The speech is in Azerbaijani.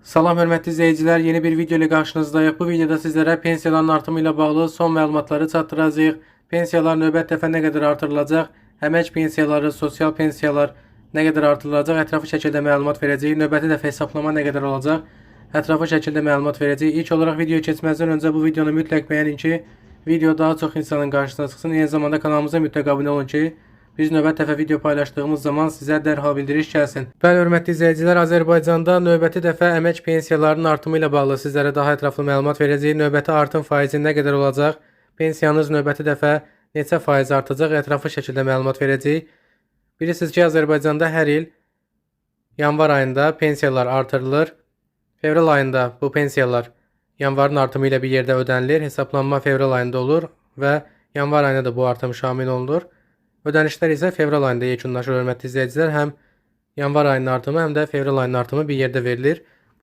Salam hörmətli izləyicilər, yeni bir video ilə qarşınızdayıq. Bu videoda sizlərə pensiyaların artımı ilə bağlı son məlumatları çatdıracağıq. Pensiyalar növbət dəfə nə qədər artırılacaq, əmək pensiyaları, sosial pensiyalar nə qədər artırılacaq, ətraflı şəkildə məlumat verəcəyik. Növbəti dəfə hesablama nə qədər olacaq, ətraflı şəkildə məlumat verəcəyik. İlk olaraq videoya keçməzdən öncə bu videonu mütləq bəyənin ki, video daha çox insanın qarşısına çıxsın. Eyni zamanda kanalımıza mütləq abunə olun ki, biz növbət dəfə video paylaşdığımız zaman sizə dərhal bildiriş gəlsin. Bəli, hörmətli izləyicilər, Azərbaycanda növbəti dəfə əmək pensiyalarının artımı ilə bağlı sizlərə daha ətraflı məlumat verəcəyik. Növbəti artım faizi nə qədər olacaq? Pensiyanız növbəti dəfə neçə faiz artacaq? Ətraflı şəkildə məlumat verəcəyik. Bilirsiniz ki, Azərbaycanda hər il yanvar ayında pensiyalar artırılır. Fevral ayında bu pensiyalar yanvarın artımı ilə bir yerdə ödənilir. Hesablanma fevral ayında olur və yanvar ayında da bu artım şamil olunur. Ödənişlər isə fevral ayında yekunlaşır hörmətli izləyicilər. Həm yanvar ayının artımı, həm də fevral ayının artımı bir yerdə verilir.